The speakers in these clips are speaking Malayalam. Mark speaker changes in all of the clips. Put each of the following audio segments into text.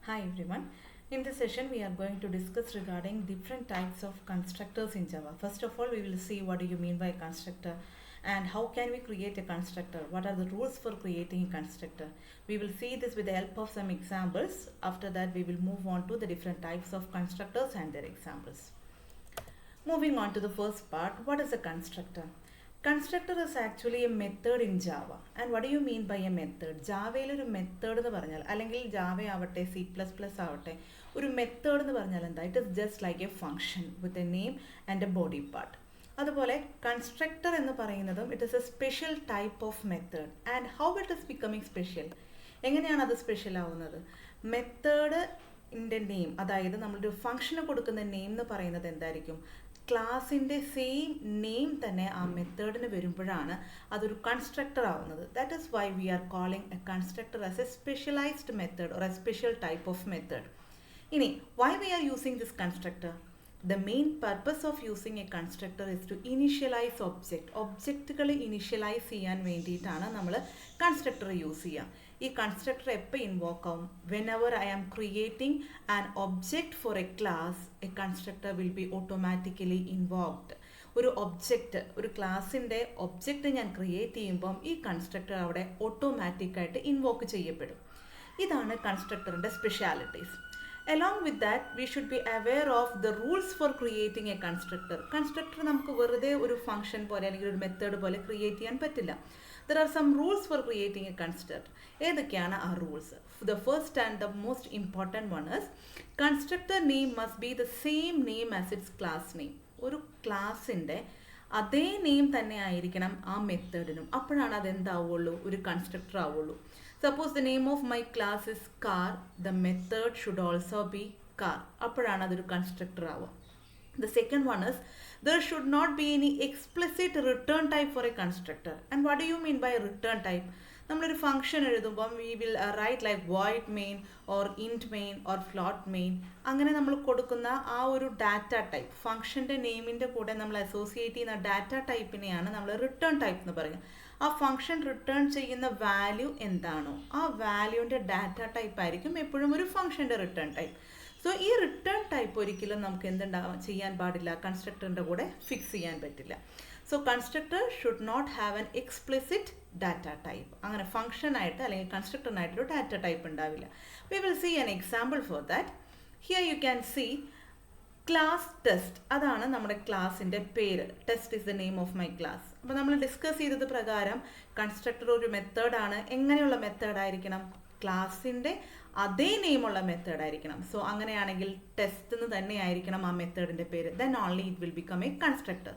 Speaker 1: Hi everyone. In this session we are going to discuss regarding different types of constructors in Java. First of all, we will see what do you mean by constructor and how can we create a constructor. What are the rules for creating a constructor? We will see this with the help of some examples. After that we will move on to the different types of constructors and their examples. Moving on to the first part, what is a constructor? Constructor is actually a method in Java. And what do you mean by a method? ജാവയിൽ ഒരു മെത്തേഡ് എന്ന് പറഞ്ഞാൽ അല്ലെങ്കിൽ ജാവ ആവട്ടെ C++ ആവട്ടെ ഒരു മെത്തേഡ് എന്ന് പറഞ്ഞാൽ എന്താ? It is just like A function with a name and A body part. അതുപോലെ കൺസ്ട്രക്ടർ എന്ന് പറയുന്നതും it is A special type of method. And how it is becoming special? എങ്ങനെയാണ് അത് സ്പെഷ്യൽ ആവുന്നത്? മെത്തേഡിൻ്റെ നെയിം, അതായത് നമ്മളൊരു ഫംഗ്ഷന് കൊടുക്കുന്ന നെയിം എന്ന് പറയുന്നത് എന്തായിരിക്കും? ക്ലാസിൻ്റെ സെയിം നെയിം തന്നെ ആ മെത്തേഡിന് വരുമ്പോഴാണ് അതൊരു കൺസ്ട്രക്ടർ ആവുന്നത്. That is why we are calling a constructor as a specialised method or a special type of method. ഇനി why we are using this constructor? The main purpose of using a constructor is to initialize object. ഒബ്ജക്റ്റുകൾ ഇനിഷ്യലൈസ് ചെയ്യാൻ വേണ്ടിയിട്ടാണ് നമ്മൾ കൺസ്ട്രക്ടർ യൂസ് ചെയ്യുക. ഈ കൺസ്ട്രക്ടർ എപ്പോൾ ഇൻവോക്ക് ആവും? Whenever I am creating an object for a class, a constructor will be automatically invoked. ഒരു ഒബ്ജക്റ്റ്, ഒരു ക്ലാസിൻ്റെ ഒബ്ജക്റ്റ് ഞാൻ ക്രിയേറ്റ് ചെയ്യുമ്പം ഈ കൺസ്ട്രക്ടർ അവിടെ ഓട്ടോമാറ്റിക്കായിട്ട് ഇൻവോക്ക് ചെയ്യപ്പെടും. ഇതാണ് കൺസ്ട്രക്ടറിൻ്റെ specialities. Along with that, we should be aware of the rules for creating a constructor. Constructor നമുക്ക് വെറുതെ ഒരു ഫംഗ്ഷൻ പോലെ അല്ലെങ്കിൽ ഒരു മെത്തേഡ് പോലെ ക്രിയേറ്റ് ചെയ്യാൻ പറ്റില്ല. There are some rules for creating a constructor. ഏതൊക്കെയാണ് ആ rules? The first and the most important one is constructor name must be the same name as its class name. ഒരു ക്ലാസിൻ്റെ അതേ നെയിം തന്നെ ആയിരിക്കണം ആ മെത്തേഡിനും. അപ്പോഴാണ് അതെന്താവുള്ളൂ? ഒരു കൺസ്ട്രക്ടർ ആവുള്ളൂ. Suppose the name of my class is car, the method should also be car. അപ്പോഴാണ് അതൊരു കൺസ്ട്രക്ടർ ആവുക. The second one is there should not be any explicit return type for a constructor. And what do you mean by return type? നമ്മളൊരു ഫംഗ്ഷൻ എഴുതുമ്പം we will write like void main or int main or float main. അങ്ങനെ നമ്മൾ കൊടുക്കുന്ന ആ ഒരു ഡാറ്റ ടൈപ്പ്, ഫംഗ്ഷൻ്റെ നെയിമിൻ്റെ കൂടെ നമ്മൾ അസോസിയേറ്റ് ചെയ്യുന്ന ഡാറ്റ ടൈപ്പിനെയാണ് നമ്മൾ റിട്ടേൺ ടൈപ്പ് എന്ന് പറയുക. ആ ഫംഗ്ഷൻ റിട്ടേൺ ചെയ്യുന്ന വാല്യൂ എന്താണോ ആ വാല്യൂവിൻ്റെ ഡാറ്റ ടൈപ്പ് ആയിരിക്കും എപ്പോഴും ഒരു ഫംഗ്ഷൻ്റെ റിട്ടേൺ ടൈപ്പ്. സോ ഈ റിട്ടേൺ ടൈപ്പ് ഒരിക്കലും നമുക്ക് ചെയ്യാൻ പാടില്ല, കൺസ്ട്രക്ടറിൻ്റെ കൂടെ ഫിക്സ് ചെയ്യാൻ പറ്റില്ല. So constructor should not have an explicit data type. അങ്ങനെ ഫംഗ്ഷനായിട്ട് അല്ലെങ്കിൽ കൺസ്ട്രക്ടറിനായിട്ടൊരു ഡാറ്റ ടൈപ്പ് ഉണ്ടാവില്ല. We will see an example for that. Here you can see class test. അതാണ് നമ്മുടെ ക്ലാസിൻ്റെ പേര്. Test is the name of my class. അപ്പോൾ നമ്മൾ ഡിസ്കസ് ചെയ്തത് പ്രകാരം കൺസ്ട്രക്ടർ ഒരു മെത്തേഡാണ്. എങ്ങനെയുള്ള മെത്തേഡായിരിക്കണം? ക്ലാസിൻ്റെ അതേ നെയിമുള്ള മെത്തേഡായിരിക്കണം. സോ അങ്ങനെയാണെങ്കിൽ ടെസ്റ്റ് എന്ന് തന്നെയായിരിക്കണം ആ മെത്തേഡിൻ്റെ പേര്. Then only it will become A constructor.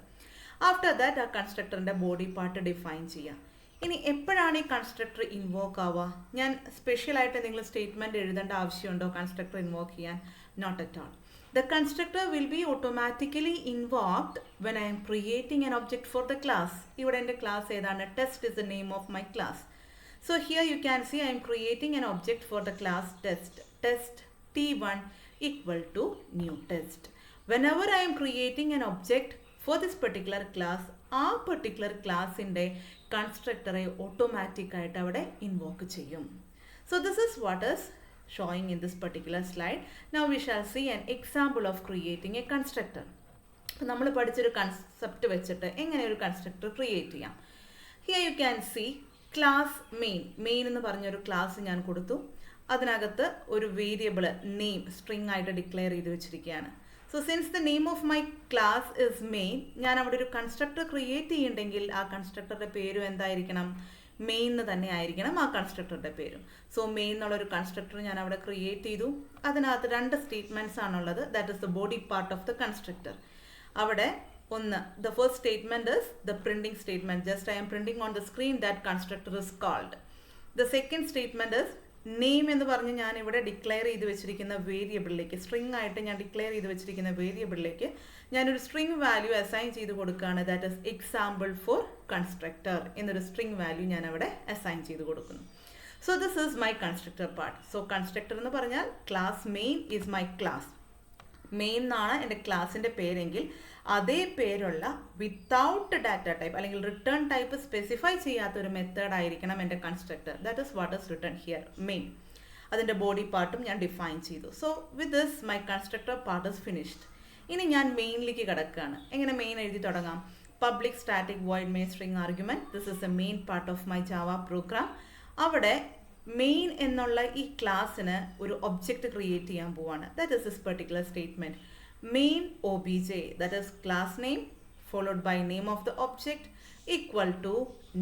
Speaker 1: After that ആ കൺസ്ട്രക്ടറിൻ്റെ ബോഡി പാർട്ട് ഡിഫൈൻ ചെയ്യാം. ഇനി എപ്പോഴാണ് ഈ കൺസ്ട്രക്ടർ ഇൻവോക്ക് ആവുക? ഞാൻ സ്പെഷ്യലായിട്ട് എന്തെങ്കിലും സ്റ്റേറ്റ്മെൻറ്റ് എഴുതേണ്ട ആവശ്യമുണ്ടോ കൺസ്ട്രക്ടർ ഇൻവോക്ക് ചെയ്യാൻ? Not at all. The constructor will be automatically invoked when I am creating an object for the class. ഇവിടെ എൻ്റെ ക്ലാസ് ഏതാണ്? Test is the name of my class. So here you can see I am creating an object for the class test. Test t1 equal to new test. Whenever I am creating an object for this particular class, ആ particular classൻ്റെ constructor ഓട്ടോമാറ്റിക് ആയിട്ട് അവിടെ ഇൻവോക്ക് ചെയ്യും. So this is what is showing in this particular slide. Now we shall see an example of creating a constructor. അപ്പോൾ നമ്മൾ പഠിച്ചൊരു കൺസെപ്റ്റ് വെച്ചിട്ട് എങ്ങനെ ഒരു കൺസ്ട്രക്ടർ ക്രിയേറ്റ് ചെയ്യാം? Here you can see class main എന്ന് പറഞ്ഞൊരു ക്ലാസ് ഞാൻ കൊടുത്തു. അതിനകത്ത് ഒരു വേരിയബിൾ നെയിം സ്ട്രിങ് ആയിട്ട് ഡിക്ലെയർ ചെയ്ത് വെച്ചിരിക്കുകയാണ്. So since the name of my class is main, ഞാൻ അവിടെ ഒരു കൺസ്ട്രക്ടർ ക്രിയേറ്റ് ചെയ്യുന്നുണ്ടെങ്കിൽ ആ കൺസ്ട്രക്ടറുടെ പേരും എന്തായിരിക്കണം? മെയിൻ എന്ന് തന്നെ ആയിരിക്കണം ആ കൺസ്ട്രക്ടറുടെ പേരും. സോ മെയിൻ എന്നുള്ളൊരു കൺസ്ട്രക്ടർ ഞാൻ അവിടെ ക്രിയേറ്റ് ചെയ്തു. അതിനകത്ത് 2 സ്റ്റേറ്റ്മെൻറ്റ്സ് ആണുള്ളത്. That is the body part of the constructor. അവിടെ ഒന്ന്, the first statement is the printing statement. Just I M printing on the screen that constructor is called. The second statement is name എന്ന് പറഞ്ഞ് ഞാൻ ഇവിടെ ഡിക്ലെയർ ചെയ്ത് വെച്ചിരിക്കുന്ന വേരിയബിളിലേക്ക്, സ്ട്രിങ് ആയിട്ട് ഞാൻ ഡിക്ലെയർ ചെയ്ത് വെച്ചിരിക്കുന്ന വേരിയബിളിലേക്ക് ഞാനൊരു സ്ട്രിങ് വാല്യൂ അസൈൻ ചെയ്ത് കൊടുക്കുകയാണ്. That is example for constructor എന്നൊരു സ്ട്രിങ് വാല്യൂ ഞാൻ അവിടെ അസൈൻ ചെയ്ത് കൊടുക്കുന്നു. So this is my constructor part. So constructor എന്ന് പറഞ്ഞാൽ class main is my class. Main എന്നാണ് എൻ്റെ ക്ലാസിൻ്റെ പേരെങ്കിൽ അതേ പേരുള്ള വിത്തൗട്ട് ഡാറ്റ ടൈപ്പ് അല്ലെങ്കിൽ റിട്ടേൺ ടൈപ്പ് സ്പെസിഫൈ ചെയ്യാത്തൊരു മെത്തേഡ് ആയിരിക്കണം എൻ്റെ constructor. That is what is return here main. അതിൻ്റെ ബോഡി പാർട്ടും ഞാൻ ഡിഫൈൻ ചെയ്തു. So with this my constructor part is finished. ഇനി ഞാൻ മെയിനിലേക്ക് കിടക്കുകയാണ്. എങ്ങനെ മെയിൻ എഴുതി തുടങ്ങാം? Public static void main string argument. This is A main part of my Java program. അവിടെ മെയിൻ എന്നുള്ള ഈ ക്ലാസ്സിന് ഒരു ഒബ്ജക്റ്റ് ക്രിയേറ്റ് ചെയ്യാൻ പോവാണ്. That is this particular statement. Main obj, that is class name followed by name of the object equal to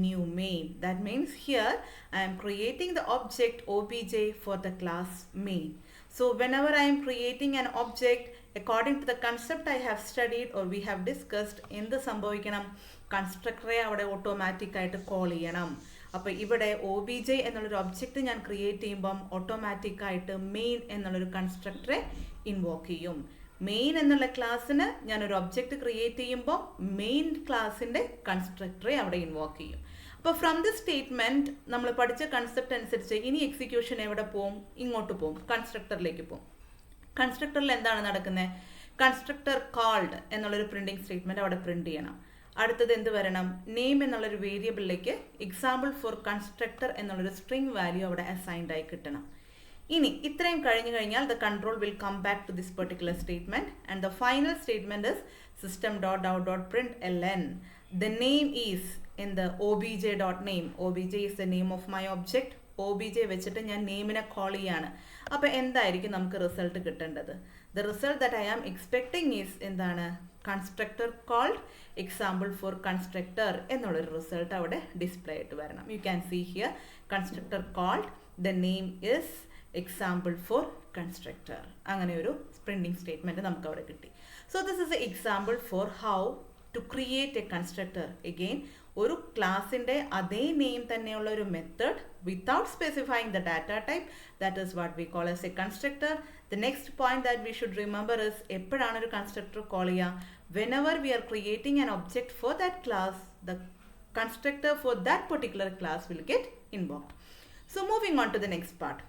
Speaker 1: new main. That means here I am creating the object obj for the class main. So whenever I am creating an object according to the concept I have studied or we have discussed, എന്ത് സംഭവിക്കണം? കൺസ്ട്രക്ടറെ അവിടെ ഓട്ടോമാറ്റിക്കായിട്ട് കോൾ ചെയ്യണം. അപ്പോൾ ഇവിടെ obj എന്നുള്ളൊരു ഒബ്ജക്റ്റ് ഞാൻ ക്രിയേറ്റ് ചെയ്യുമ്പം ഓട്ടോമാറ്റിക്കായിട്ട് മെയിൻ എന്നുള്ളൊരു കൺസ്ട്രക്ടറെ ഇൻവോക്ക് ചെയ്യും. മെയിൻ എന്നുള്ള ക്ലാസ്സിന് ഞാനൊരു ഒബ്ജക്റ്റ് ക്രിയേറ്റ് ചെയ്യുമ്പോൾ മെയിൻ ക്ലാസ്സിൻ്റെ കൺസ്ട്രക്ടറെ അവിടെ ഇൻവോക്ക് ചെയ്യും. അപ്പോൾ ഫ്രം ദിസ് സ്റ്റേറ്റ്മെൻറ്റ് നമ്മൾ പഠിച്ച കൺസെപ്റ്റ് അനുസരിച്ച് ഇനി എക്സിക്യൂഷൻ എവിടെ പോവും? ഇങ്ങോട്ട് പോവും, കൺസ്ട്രക്ടറിലേക്ക് പോവും. കൺസ്ട്രക്ടറിൽ എന്താണ് നടക്കുന്നത്? കൺസ്ട്രക്ടർ കോൾഡ് എന്നുള്ളൊരു പ്രിൻറ്റിംഗ് സ്റ്റേറ്റ്മെൻറ്റ് അവിടെ പ്രിൻറ്റ് ചെയ്യണം. അടുത്തത് എന്ത് വരണം? നെയിം എന്നുള്ളൊരു വേരിയബിളിലേക്ക് എക്സാമ്പിൾ ഫോർ കൺസ്ട്രക്ടർ എന്നുള്ളൊരു സ്ട്രിംഗ് വാല്യൂ അവിടെ അസൈൻഡ് ആയി കിട്ടണം. ഇനി ഇത്രയും കഴിഞ്ഞു കഴിഞ്ഞാൽ the control will come back to this particular statement and the final statement is system.out.println. The name is in the obj.name. obj is the name of my object. obj വെച്ചിട്ട് ഞാൻ നെയിമിനെ കോൾ ചെയ്യാണ്. അപ്പോൾ എന്തായിരിക്കും നമുക്ക് റിസൾട്ട് കിട്ടേണ്ടത്? The result that I am expecting is എന്താണ്? Constructor called example for constructor എന്നുള്ളൊരു റിസൾട്ട് അവിടെ ഡിസ്പ്ലേ ആയിട്ട് വരണം. You can see here constructor called the name is example for constructor. അങ്ങനെ ഒരു പ്രിൻറ്റിംഗ് സ്റ്റേറ്റ്മെൻറ്റ് നമുക്ക് അവിടെ കിട്ടി. So this is a example for how to create a constructor. Again ഒരു ക്ലാസിൻ്റെ അതേ നെയിം തന്നെയുള്ള ഒരു method without specifying the data type, that is what we call as a constructor. The next point that we should remember is എപ്പോഴാണ് ഒരു കൺസ്ട്രക്ടർ കോൾ ചെയ്യുക? whenever we are creating an object for that class, the constructor for that particular class will get invoked. So moving on to the next part.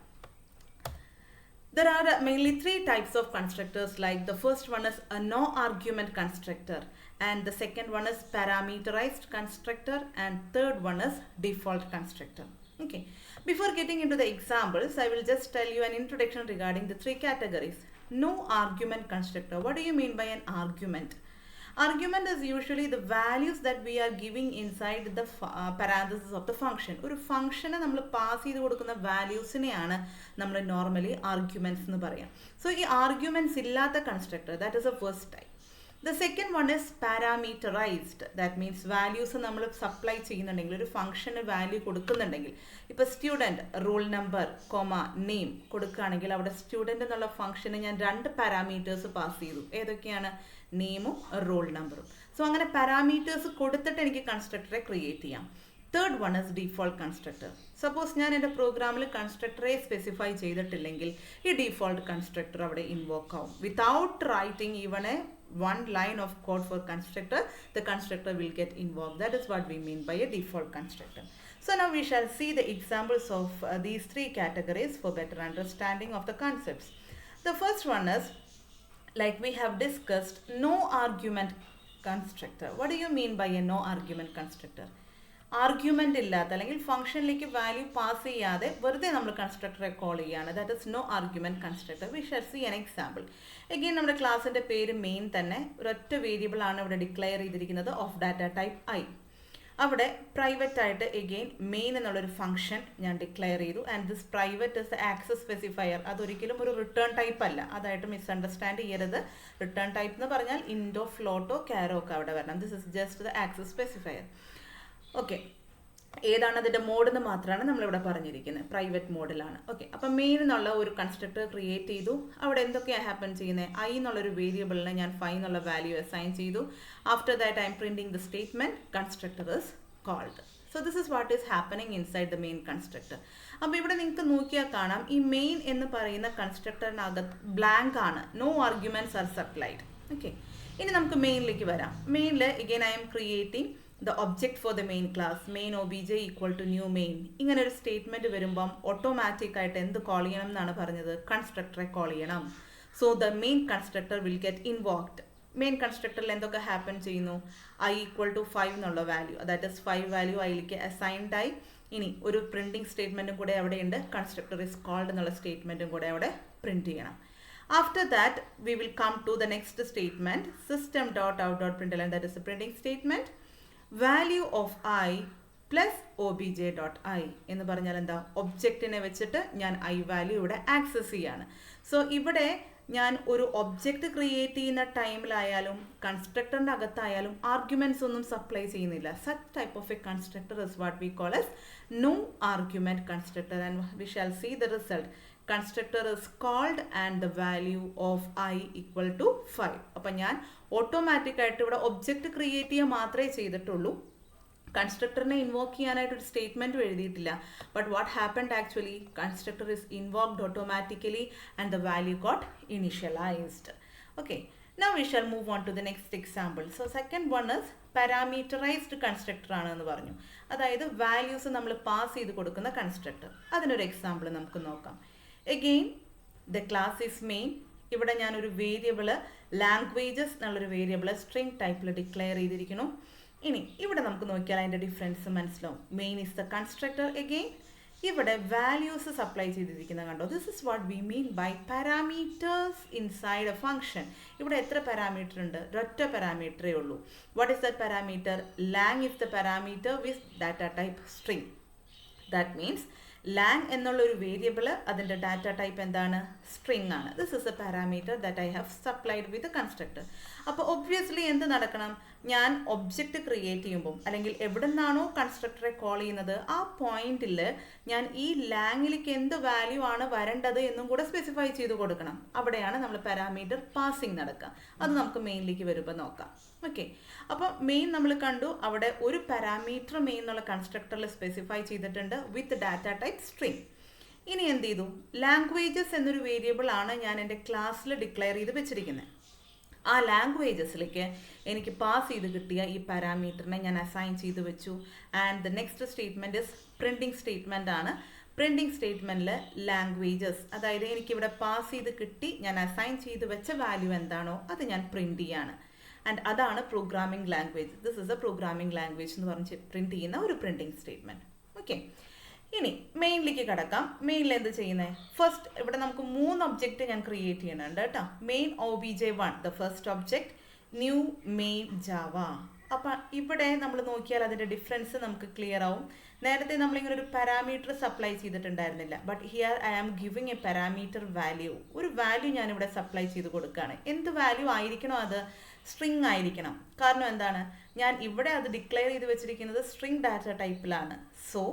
Speaker 1: There are mainly three types of constructors. Like the first one is a no argument constructor, and the second one is parameterized constructor, and third one is default constructor. Okay, before getting into the examples, I will just tell you an introduction regarding the three categories. No argument constructor. What do you mean by an argument? Argument is usually the values that we are giving inside the parenthesis of the function. ഒരു ഫംഗ്ഷനെ നമ്മൾ പാസ് ചെയ്ത് കൊടുക്കുന്ന വാല്യൂസിനെയാണ് നമ്മൾ നോർമലി ആർഗ്യുമെൻറ്റ്സ് എന്ന് പറയാം. സോ ഈ ആർഗ്യുമെൻറ്റ്സ് ഇല്ലാത്ത constructor, that is A first type. The second one is parameterized. That means values നമ്മൾ സപ്ലൈ ചെയ്യുന്നുണ്ടെങ്കിൽ, ഒരു ഫംഗ്ഷന് വാല്യൂ കൊടുക്കുന്നുണ്ടെങ്കിൽ, ഇപ്പോൾ സ്റ്റുഡൻറ്റ് റോൾ നമ്പർ നെയിം കൊടുക്കുകയാണെങ്കിൽ അവിടെ സ്റ്റുഡൻറ്റ് എന്നുള്ള ഫംഗ്ഷന് ഞാൻ രണ്ട് പാരാമീറ്റേഴ്സ് പാസ് ചെയ്തു. ഏതൊക്കെയാണ്? നെയിമും റോൾ നമ്പറും. സോ അങ്ങനെ പാരാമീറ്റേഴ്സ് കൊടുത്തിട്ട് എനിക്ക് കൺസ്ട്രക്ടറെ ക്രിയേറ്റ് ചെയ്യാം. Third one is default constructor. Suppose ഞാൻ എൻ്റെ പ്രോഗ്രാമിൽ കൺസ്ട്രക്ടറെ സ്പെസിഫൈ ചെയ്തിട്ടില്ലെങ്കിൽ ഈ ഡിഫോൾട്ട് കൺസ്ട്രക്ടർ അവിടെ ഇൻവോക്ക് ആവും. Without writing even A one line of code for constructor, the constructor will get invoked. That is what we mean by a default constructor. So now we shall see the examples of these three categories for better understanding of the concepts. The first one is, like we have discussed, no argument constructor. What do you mean by a no argument constructor? Argument ഇല്ലാത്ത അല്ലെങ്കിൽ ഫംഗ്ഷനിലേക്ക് വാല്യൂ പാസ് ചെയ്യാതെ വെറുതെ നമ്മൾ കൺസ്ട്രക്ടറെ കോൾ ചെയ്യുകയാണ്. That is no argument constructor. We shall see an example. Again നമ്മുടെ ക്ലാസ്സിൻ്റെ പേര് മെയിൻ തന്നെ, ഒരൊറ്റ വേരിയബിൾ ആണ് ഇവിടെ ഡിക്ലെയർ ചെയ്തിരിക്കുന്നത് ഓഫ് ഡാറ്റ ടൈപ്പ് ഐ. അവിടെ പ്രൈവറ്റ് ആയിട്ട് എഗെയിൻ മെയിൻ എന്നുള്ളൊരു ഫംഗ്ഷൻ ഞാൻ ഡിക്ലെയർ ചെയ്തു. And this private is the access specifier. അതൊരിക്കലും ഒരു റിട്ടേൺ ടൈപ്പ് അല്ല, അതായിട്ട് മിസ്അണ്ടർസ്റ്റാൻഡ് ചെയ്യരുത്. റിട്ടേൺ ടൈപ്പ് എന്ന് പറഞ്ഞാൽ ഇൻഡോ ഫ്ലോട്ടോ ക്യാരോ ഒക്കെ അവിടെ വരണം. This is just the access specifier. Okay, ഏതാണ് അതിൻ്റെ മോഡ് എന്ന് മാത്രമാണ് നമ്മളിവിടെ പറഞ്ഞിരിക്കുന്നത്. പ്രൈവറ്റ് മോഡിലാണ്. ഓക്കെ, അപ്പം മെയിൻ എന്നുള്ള ഒരു കൺസ്ട്രക്ടർ ക്രിയേറ്റ് ചെയ്തു. അവിടെ എന്തൊക്കെയാണ് ഹാപ്പൻ ചെയ്യുന്നത്? ഐ എന്നുള്ളൊരു വേരിയബിളിനെ ഞാൻ 5 എന്നുള്ള വാല്യൂ അസൈൻ ചെയ്തു. After that I M printing the statement constructor is called. So this is what is happening inside the main constructor. അപ്പോൾ ഇവിടെ നിങ്ങൾക്ക് നോക്കിയാൽ കാണാം, ഈ മെയിൻ എന്ന് പറയുന്ന കൺസ്ട്രക്ടറിനകത്ത് ബ്ലാങ്ക് ആണ്. No arguments are supplied. Okay, ഇനി നമുക്ക് മെയിനിലേക്ക് വരാം. മെയിനിൽ again I'm creating the object for the main class, main obj equal to new main. ഇങ്ങനെ ഒരു സ്റ്റേറ്റ്മെൻറ്റ് വരുമ്പം ഓട്ടോമാറ്റിക്കായിട്ട് എന്ത് കോൾ ചെയ്യണം എന്നാണ് പറഞ്ഞത്? കൺസ്ട്രക്ടറെ കോൾ ചെയ്യണം. So the main constructor will get invoked. Main കൺസ്ട്രക്ടറിൽ എന്തൊക്കെ ഹാപ്പൻ ചെയ്യുന്നു? ഐ ഈക്വൽ ടു 5 എന്നുള്ള വാല്യൂ, ദാറ്റ് ഇസ് 5 വാല്യൂ ഐയിലേക്ക് അസൈൻഡ് ആയി. ഇനി ഒരു പ്രിന്റിംഗ് സ്റ്റേറ്റ്മെൻറ്റും കൂടെ അവിടെയുണ്ട്, കൺസ്ട്രക്ടർ ഇസ് കോൾഡ് എന്നുള്ള സ്റ്റേറ്റ്മെൻറ്റും കൂടെ അവിടെ പ്രിന്റ് ചെയ്യണം. After that, we will come to the next statement, system.out.println, that is a printing statement. Value of I plus obj.i എന്ന് പറഞ്ഞാൽ എന്താ, ഒബ്ജക്റ്റിനെ വെച്ചിട്ട് ഞാൻ ഐ വാല്യൂ ഇവിടെ ആക്സസ് ചെയ്യാണ്. സോ ഇവിടെ ഞാൻ ഒരു ഒബ്ജക്റ്റ് ക്രിയേറ്റ് ചെയ്യുന്ന ടൈമിലായാലും കൺസ്ട്രക്ടറിൻ്റെ അകത്തായാലും ആർഗ്യുമെൻറ്റ്സ് ഒന്നും സപ്ലൈ ചെയ്യുന്നില്ല. Such type of a constructor is what we call as no argument constructor, and we shall see the result. Constructor is called and the value of I equal to 5. അപ്പം ഞാൻ ഓട്ടോമാറ്റിക് ആയിട്ട് ഇവിടെ ഒബ്ജക്റ്റ് ക്രിയേറ്റ് ചെയ്യാൻ മാത്രമേ ചെയ്തിട്ടുള്ളൂ, കൺസ്ട്രക്ടറിനെ ഇൻവോക്ക് ചെയ്യാനായിട്ട് ഒരു സ്റ്റേറ്റ്മെൻറ്റും എഴുതിയിട്ടില്ല. But what happened actually, constructor is invoked automatically and the value got initialised. Okay, now we shall move on to the next example. So second one is parameterized constructor ആണെന്ന് പറഞ്ഞു, അതായത് വാല്യൂസ് നമ്മൾ പാസ് ചെയ്ത് കൊടുക്കുന്ന കൺസ്ട്രക്ടർ. അതിനൊരു എക്സാമ്പിൾ നമുക്ക് നോക്കാം. Again, the class is main. ഇവിടെ ഞാനൊരു വേരിയബിള് ലാംഗ്വേജസ് എന്നുള്ളൊരു വേരിയബിള് സ്ട്രിങ് ടൈപ്പിൽ ഡിക്ലെയർ ചെയ്തിരിക്കുന്നു. ഇനി ഇവിടെ നമുക്ക് നോക്കിയാൽ അതിൻ്റെ ഡിഫറൻസ് മനസ്സിലാവും. Main is the constructor. Again ഇവിടെ വാല്യൂസ് സപ്ലൈ ചെയ്തിരിക്കുന്നത് കണ്ടോ. This is what we mean by parameters inside a function. ഇവിടെ എത്ര പാരാമീറ്റർ ഉണ്ട്? ഒരൊറ്റ പാരാമീറ്ററേ ഉള്ളൂ. What is that parameter? Lang is the parameter with data type string. That means lang എന്നുള്ളൊരു വേരിയബിൾ, അതിൻ്റെ ഡാറ്റ ടൈപ്പ് എന്താണ്? സ്ട്രിങ് ആണ്. This is A parameter that I have supplied with constructor. അപ്പോൾ ഒബ്വിയസ്ലി എന്ത് നടക്കണം, ഞാൻ ഒബ്ജക്റ്റ് ക്രിയേറ്റ് ചെയ്യുമ്പം അല്ലെങ്കിൽ എവിടെ നിന്നാണോ കൺസ്ട്രക്ടറെ കോൾ ചെയ്യുന്നത് ആ പോയിന്റിൽ ഞാൻ ഈ ലാങ്ങിലേക്ക് എന്ത് വാല്യൂ ആണ് വരേണ്ടത് എന്നും കൂടെ സ്പെസിഫൈ ചെയ്ത് കൊടുക്കണം. അവിടെയാണ് നമ്മൾ പാരാമീറ്റർ പാസിംഗ് നടക്കുക. അത് നമുക്ക് മെയിനിലേക്ക് വരുമ്പോൾ നോക്കാം. ഓക്കെ, അപ്പോൾ മെയിൻ നമ്മൾ കണ്ടു, അവിടെ ഒരു പാരാമീറ്റർ മെയിൻ എന്നുള്ള കൺസ്ട്രക്ടറിൽ സ്പെസിഫൈ ചെയ്തിട്ടുണ്ട് വിത്ത് ഡാറ്റ ടൈപ്പ് സ്ട്രിങ്. ഇനി എന്ത് ചെയ്തു, ലാംഗ്വേജസ് എന്നൊരു വേരിയബിൾ ആണ് ഞാൻ എൻ്റെ ക്ലാസ്സിൽ ഡിക്ലെയർ ചെയ്ത് വെച്ചിരിക്കുന്നത്. ആ ലാംഗ്വേജസിലേക്ക് എനിക്ക് പാസ് ചെയ്ത് കിട്ടിയ ഈ പാരാമീറ്ററിനെ ഞാൻ അസൈൻ ചെയ്ത് വെച്ചു. And the next statement is printing statement ആണ്. പ്രിൻറ്റിംഗ് സ്റ്റേറ്റ്മെൻറ്റിൽ ലാംഗ്വേജസ്, അതായത് എനിക്കിവിടെ പാസ് ചെയ്ത് കിട്ടി ഞാൻ അസൈൻ ചെയ്ത് വെച്ച വാല്യൂ എന്താണോ അത് ഞാൻ പ്രിൻറ്റ് ചെയ്യാണ്. ആൻഡ് അതാണ് programming language. This is A programming language എന്ന് പറഞ്ഞ് പ്രിൻറ്റ് ചെയ്യുന്ന ഒരു പ്രിൻറ്റിംഗ് സ്റ്റേറ്റ്മെൻറ്റ്. ഓക്കെ, ഇനി മെയിനിലേക്ക് കിടക്കാം. മെയിനിൽ എന്ത് ചെയ്യുന്നത്? ഫസ്റ്റ് ഇവിടെ നമുക്ക് 3 ഒബ്ജക്റ്റ് ഞാൻ ക്രിയേറ്റ് ചെയ്യണുണ്ട് കേട്ടോ. Main obj1 the first object, new main Java. അപ്പം ഇവിടെ നമ്മൾ നോക്കിയാൽ അതിൻ്റെ ഡിഫറൻസ് നമുക്ക് ക്ലിയർ ആവും. നേരത്തെ നമ്മളിങ്ങനെ ഒരു പാരാമീറ്റർ സപ്ലൈ ചെയ്തിട്ടുണ്ടായിരുന്നില്ല. But here I am giving a parameter value. ഒരു വാല്യൂ ഞാനിവിടെ സപ്ലൈ ചെയ്ത് കൊടുക്കുകയാണ്. എന്ത് വാല്യൂ ആയിരിക്കണോ അത്? സ്ട്രിങ് ആയിരിക്കണം. കാരണം എന്താണ്, ഞാൻ ഇവിടെ അത് ഡിക്ലെയർ ചെയ്ത് വെച്ചിരിക്കുന്നത് സ്ട്രിങ് ഡാറ്റ ടൈപ്പിലാണ്. So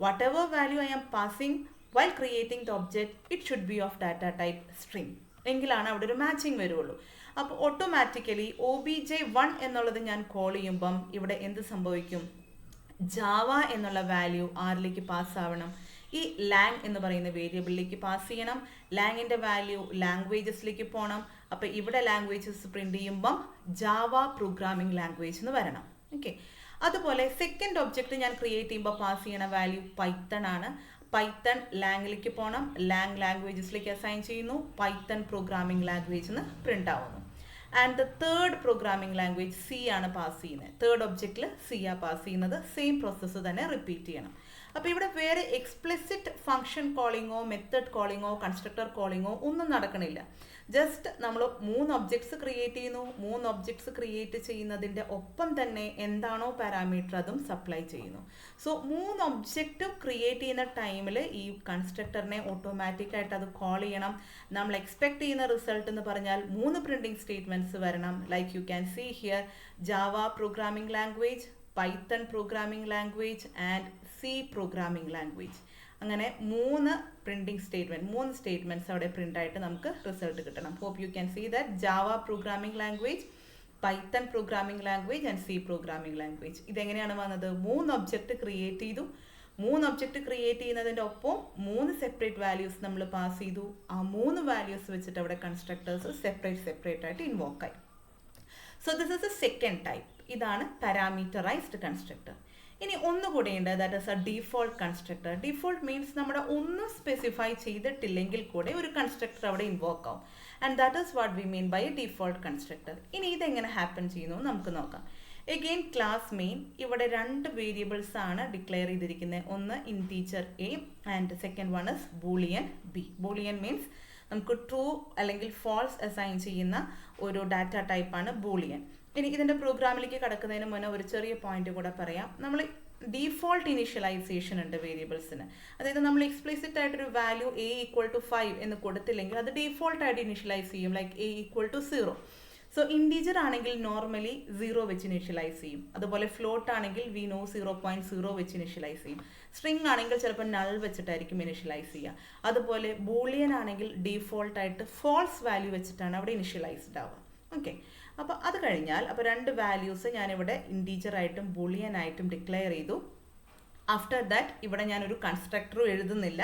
Speaker 1: whatever value I am passing while creating the object, it should be of data type string. എങ്കിലാണ് അവിടെ ഒരു മാച്ചിങ് വരുള്ളൂ. അപ്പോൾ ഓട്ടോമാറ്റിക്കലി obj1 എന്നുള്ളത് ഞാൻ കോൾ ചെയ്യുമ്പം ഇവിടെ എന്ത് സംഭവിക്കും? ജാവ എന്നുള്ള വാല്യൂ ആരിലേക്ക് പാസ് ആവണം? ഈ ലാങ് എന്ന് പറയുന്ന വേരിയബിളിലേക്ക് പാസ് ചെയ്യണം. ലാങ്ങിൻ്റെ വാല്യൂ ലാംഗ്വേജസിലേക്ക് പോകണം. അപ്പോൾ ഇവിടെ ലാംഗ്വേജസ് പ്രിൻറ്റ് ചെയ്യുമ്പം ജാവ പ്രോഗ്രാമിംഗ് ലാംഗ്വേജ് എന്ന് വരണം. ഓക്കെ, അതുപോലെ സെക്കൻഡ് ഒബ്ജക്റ്റ് ഞാൻ ക്രിയേറ്റ് ചെയ്യുമ്പോൾ പാസ് ചെയ്യണ വാല്യൂ പൈത്തൺ ആണ്. പൈത്തൺ ലാങ്ങിലേക്ക് പോകണം. ലാംഗ്വേജസിലേക്ക് അസൈൻ ചെയ്യുന്നു. പൈത്തൺ പ്രോഗ്രാമിംഗ് ലാംഗ്വേജ് എന്ന് പ്രിൻ്റ് ആവുന്നു. And the third programming language C ആണ് പാസ് ചെയ്യുന്നത്. തേർഡ് ഒബ്ജക്റ്റിൽ സി ആ പാസ് ചെയ്യുന്നത്. സെയിം പ്രോസസ്സ് തന്നെ റിപ്പീറ്റ് ചെയ്യണം. അപ്പോൾ ഇവിടെ വേറെ എക്സ്പ്ലിസിറ്റ് ഫംഗ്ഷൻ കോളിങ്ങോ മെത്തേഡ് കോളിങ്ങോ കൺസ്ട്രക്ടർ കോളിങ്ങോ ഒന്നും നടക്കണില്ല. ജസ്റ്റ് നമ്മൾ 3 ഒബ്ജക്ട്സ് ക്രിയേറ്റ് ചെയ്യുന്നു. 3 ഒബ്ജക്ട്സ് ക്രിയേറ്റ് ചെയ്യുന്നതിൻ്റെ ഒപ്പം തന്നെ എന്താണോ പാരാമീറ്റർ അതും സപ്ലൈ ചെയ്യുന്നു. സോ 3 ഒബ്ജക്റ്റ് ക്രിയേറ്റ് ചെയ്യുന്ന ടൈമിൽ ഈ കൺസ്ട്രക്ടറിനെ ഓട്ടോമാറ്റിക്കായിട്ട് അത് കോൾ ചെയ്യണം. നമ്മൾ എക്സ്പെക്ട് ചെയ്യുന്ന റിസൾട്ട് എന്ന് പറഞ്ഞാൽ 3 പ്രിൻറ്റിംഗ് സ്റ്റേറ്റ്മെൻറ്റ്സ് വരണം. Like you can see here Java programming language, Python programming language and C programming language. അങ്ങനെ 3 പ്രിൻറ്റിംഗ് സ്റ്റേറ്റ്മെൻറ്റ്, 3 സ്റ്റേറ്റ്മെൻറ്റ്സ് അവിടെ പ്രിൻ്റായിട്ട് നമുക്ക് റിസൾട്ട് കിട്ടണം. Hope you can see that Java programming language, Python programming language and C programming language. ഇതെങ്ങനെയാണ് വന്നത്? 3 ഒബ്ജക്റ്റ് ക്രിയേറ്റ് ചെയ്തു. 3 ഒബ്ജക്റ്റ് ക്രിയേറ്റ് ചെയ്യുന്നതിൻ്റെ ഒപ്പം 3 സെപ്പറേറ്റ് വാല്യൂസ് നമ്മൾ പാസ് ചെയ്തു. ആ 3 വാല്യൂസ് വെച്ചിട്ട് അവിടെ കൺസ്ട്രക്ടേഴ്സ് സെപ്പറേറ്റ് ആയിട്ട് ഇൻവോക്ക് ആയി. So this is A second type. ഇതാണ് പാരാമീറ്ററൈസ്ഡ് കൺസ്ട്രക്ടർ. ഇനി ഒന്നുകൂടെ ഉണ്ട്, that is A default constructor. Default means നമ്മുടെ ഒന്നും സ്പെസിഫൈ ചെയ്തിട്ടില്ലെങ്കിൽ കൂടെ ഒരു കൺസ്ട്രക്ടർ അവിടെ ഇൻവോക്ക് ആവും. And that is what we mean by a default constructor. ഇനി ഇതെങ്ങനെ ഹാപ്പൻ ചെയ്യുന്നു നമുക്ക് നോക്കാം. Again class main ഇവിടെ രണ്ട് വേരിയബിൾസ് ആണ് ഡിക്ലെയർ ചെയ്തിരിക്കുന്നത്. ഒന്ന് integer A and second one is Boolean B. Boolean means നമുക്ക് ട്രൂ അല്ലെങ്കിൽ ഫാൾസ് അസൈൻ ചെയ്യുന്ന ഒരു ഡാറ്റ ടൈപ്പാണ് ബൂളിയൻ. ഇനി ഇതിൻ്റെ പ്രോഗ്രാമിലേക്ക് കടക്കുന്നതിന് മുന്നേ ഒരു ചെറിയ പോയിന്റ് കൂടെ പറയാം. നമ്മൾ ഡീഫോൾട്ട് ഇനിഷ്യലൈസേഷൻ ഉണ്ട് വേരിയബിൾസിന്. അതായത് നമ്മൾ എക്സ്പ്ലിസിറ്റ് ആയിട്ടൊരു വാല്യൂ എ ഈക്വൽ ടു 5 എന്ന് കൊടുത്തില്ലെങ്കിൽ അത് ഡീഫോൾട്ട് ആയിട്ട് ഇനിഷ്യലൈസ് ചെയ്യും, like a equal to 0. So integer ആണെങ്കിൽ നോർമലി 0 വെച്ച് ഇനിഷ്യലൈസ് ചെയ്യും. അതുപോലെ ഫ്ലോട്ട് ആണെങ്കിൽ വി നോ 0.0 വെച്ച് ഇനിഷ്യലൈസ് ചെയ്യും. സ്ട്രിങ് ആണെങ്കിൽ ചിലപ്പോൾ നൾ വെച്ചിട്ടായിരിക്കും ഇനിഷ്യലൈസ് ചെയ്യുക. അതുപോലെ ബൂളിയൻ ആണെങ്കിൽ ഡീഫോൾട്ടായിട്ട് ഫോൾസ് വാല്യൂ വെച്ചിട്ടാണ് അവിടെ ഇനിഷ്യലൈസ്ഡ് ആവുക. ഓക്കെ, അപ്പോൾ അത് കഴിഞ്ഞാൽ അപ്പോൾ രണ്ട് വാല്യൂസ് ഞാനിവിടെ ഇൻറ്റീജർ ആയിട്ടും ബൂളിയൻ ആയിട്ടും ഡിക്ലെയർ ചെയ്തു. ആഫ്റ്റർ ദാറ്റ് ഇവിടെ ഞാനൊരു കൺസ്ട്രക്ടറും എഴുതുന്നില്ല.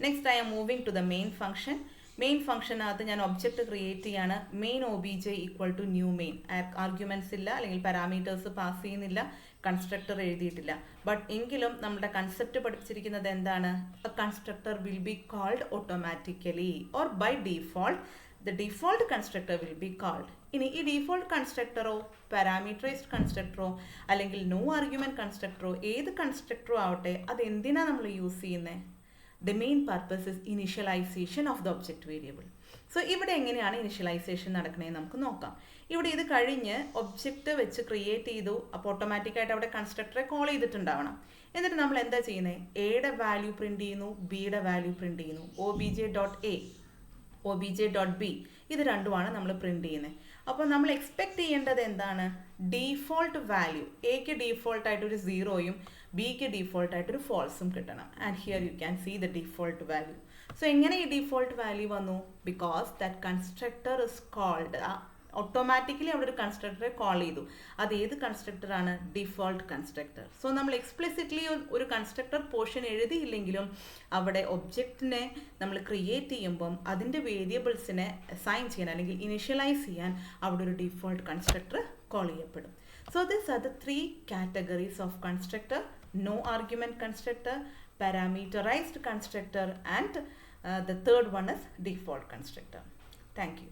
Speaker 1: Next I am moving to the main function. Main ഫംഗ്ഷനകത്ത് ഞാൻ ഒബ്ജക്റ്റ് ക്രിയേറ്റ് ചെയ്യാണ്. Main OBJ equal to new main. Arguments ഇല്ല, അല്ലെങ്കിൽ പാരാമീറ്റേഴ്സ് പാസ് ചെയ്യുന്നില്ല, കൺസ്ട്രക്ടർ എഴുതിയിട്ടില്ല. ബട്ട് എങ്കിലും നമ്മുടെ കൺസെപ്റ്റ് പഠിപ്പിച്ചിരിക്കുന്നത് എന്താണ്? A constructor will be called automatically or by default. The default constructor will be called. ഇനി ഈ ഡീഫോൾട്ട് കൺസ്ട്രക്ടറോ പാരാമീറ്ററൈസ്ഡ് കൺസ്ട്രക്ടറോ അല്ലെങ്കിൽ നോ ആർഗ്യുമെൻറ്റ് കൺസ്ട്രക്ടറോ ഏത് കൺസ്ട്രക്ടറോ ആവട്ടെ, അത് എന്തിനാണ് നമ്മൾ യൂസ് ചെയ്യുന്നത്? The main purpose is initialization of the object variable. So ഇവിടെ എങ്ങനെയാണ് ഇനിഷ്യലൈസേഷൻ നടക്കണേന്ന് നമുക്ക് നോക്കാം. ഇവിടെ ഇത് കഴിഞ്ഞ് ഒബ്ജക്റ്റ് വെച്ച് ക്രിയേറ്റ് ചെയ്തു. അപ്പോൾ ഓട്ടോമാറ്റിക്കായിട്ട് അവിടെ കൺസ്ട്രക്ടറെ കോൾ ചെയ്തിട്ടുണ്ടാവണം. എന്നിട്ട് നമ്മൾ എന്താ ചെയ്യുന്നത്? എയുടെ വാല്യൂ പ്രിൻറ്റ് ചെയ്യുന്നു, ബിയുടെ വാല്യൂ പ്രിൻറ്റ് ചെയ്യുന്നു. OBJ.A OBJ.B ഇത് രണ്ടുമാണ് നമ്മൾ പ്രിൻറ്റ് ചെയ്യുന്നത്. അപ്പോൾ നമ്മൾ എക്സ്പെക്ട് ചെയ്യേണ്ടത് എന്താണ്? ഡീഫോൾട്ട് വാല്യൂ എക്ക് ഡീഫോൾട്ടായിട്ടൊരു 0യും ബിക്ക് ഡീഫോൾട്ടായിട്ടൊരു ഫോൾസും കിട്ടണം. And here you can see the default value. So എങ്ങനെ ഈ ഡീഫോൾട്ട് വാല്യൂ വന്നു? Because that constructor is called, automatically അവിടെ ഒരു കൺസ്ട്രക്ടറെ കോൾ ചെയ്തു. അത് ഏത് കൺസ്ട്രക്ടറാണ്? Default constructor. സോ നമ്മൾ എക്സ്പ്ലിസിറ്റ്ലി ഒരു കൺസ്ട്രക്ടർ പോർഷൻ എഴുതിയില്ലെങ്കിലും അവിടെ ഒബ്ജക്റ്റിനെ നമ്മൾ ക്രിയേറ്റ് ചെയ്യുമ്പം അതിൻ്റെ വേരിയബിൾസിനെ അസൈൻ ചെയ്യാൻ അല്ലെങ്കിൽ ഇനിഷ്യലൈസ് ചെയ്യാൻ അവിടെ ഒരു ഡിഫോൾട്ട് കൺസ്ട്രക്ടർ കോൾ ചെയ്യപ്പെടും. So this are the 3 categories of constructor: no argument constructor, parameterized constructor, and the third one is default constructor. Thank you.